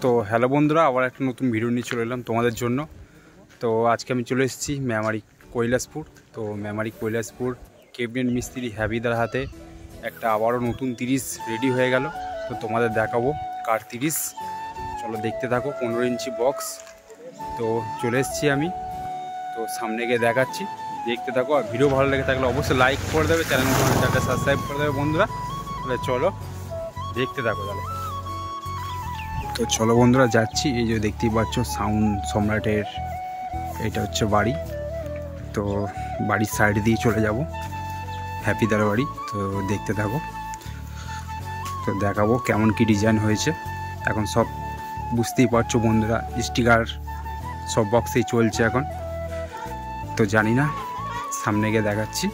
তো হ্যালো বন্ধুরা, আবার একটা নতুন ভিডিও নিয়ে চলে এলাম তোমাদের জন্য। তো আজকে আমি চলে এসেছি মেমারি কৈলাসপুর। তো মেমারি কৈলাসপুর কেবিনেট মিস্ত্রি হ্যাবিদার হাতে একটা আবারও নতুন 30 রেডি হয়ে গেল। তো তোমাদের দেখাবো কার 30, চলো দেখতে থাকো। 15 ইঞ্চি বক্স তো চলে এসেছি আমি, তো সামনে গিয়ে দেখাচ্ছি, দেখতে থাকো। আর ভিডিও ভালো লেগে থাকলে অবশ্যই লাইক করে দেবে, চ্যানেলটা সাবস্ক্রাইব করে দেবে বন্ধুরা। তাহলে চলো দেখতে থাকো তাহলে। তো চলো বন্ধুরা যাচ্ছি। এই যে দেখতেই পাচ্ছ সাউন্ড সম্রাটের এটা হচ্ছে বাড়ি। তো বাড়ির সাইড দিয়ে চলে যাব হ্যাপিদার বাড়ি। তো দেখতে থাকো, তো দেখাবো কেমন কি ডিজাইন হয়েছে। এখন সব বুঝতেই পারছো বন্ধুরা, স্টিকার সব বক্সেই চলছে এখন। তো জানি না, সামনে গিয়ে দেখাচ্ছি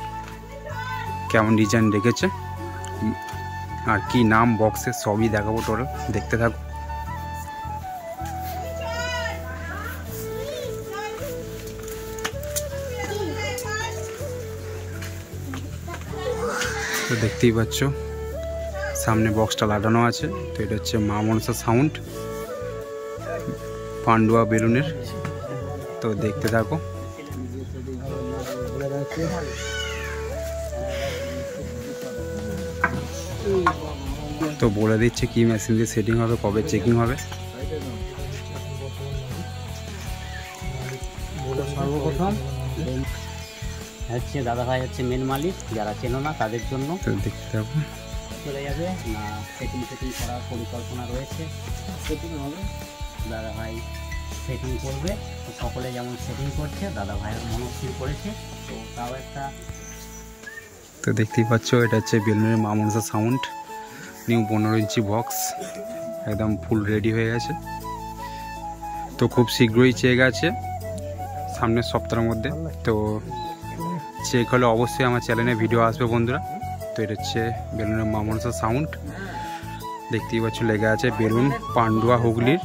কেমন ডিজাইন রেখেছে আর কি নাম বক্সে, সবই দেখাবো টোটাল, দেখতে থাকো। তো দেখতেই পাচ্ছ সামনে বক্সটা লাগানো আছে। তো এটা হচ্ছে মা মনসা সাউন্ড পান্ডুয়া বেলুনের। তো দেখতে থাকো। তো বলে দিচ্ছে কি মেশিন দিয়ে সেটিং হবে, কবে চেকিং হবে। সর্বপ্রথম হচ্ছে দাদাভাই হচ্ছে মেন মালিক, যারা চেনো না তাদের জন্য। তো দেখতে থাকো। চলে যাবে না, সেটিং করার পরিকল্পনা রয়েছে, সেটিং হবে, দাদাভাই সেটিং করবে। তো সকলে যেমন সেটিং করছে, দাদাভাইয়ের মনস্থির করেছে, তো তাও একটা। তো দেখতেই পাচ্ছ এটা হচ্ছে বেলুনের মা মনসা সাউন্ড নিউ 15 ইঞ্চি বক্স, একদম ফুল রেডি হয়ে গেছে। তো খুব শীঘ্রই চেক আছে সামনের সপ্তাহের মধ্যে। তো চেক হলে অবশ্যই আমার চ্যানেলে ভিডিও আসবে বন্ধুরা। তো এটা হচ্ছে বেলুনের মা মনসা সাউন্ড, দেখতেই পাচ্ছ লেগে আছে বেলুন পান্ডুয়া হুগলির।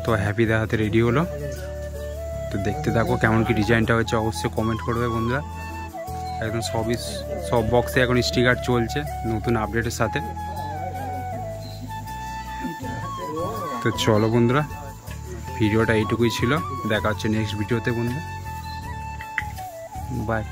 তো হ্যাপিদার হাতে রেডি হলো। তো দেখতে থাকো কেমন কি ডিজাইনটা হচ্ছে, অবশ্যই কমেন্ট করবে বন্ধুরা। একদম সব বক্সে এখন স্টিকার চলছে নতুন আপডেটের সাথে। তো চলো বন্ধুরা, ভিডিওটা এইটুকুই ছিল, দেখা হচ্ছে নেক্সট ভিডিওতে বন্ধুরা, বাই।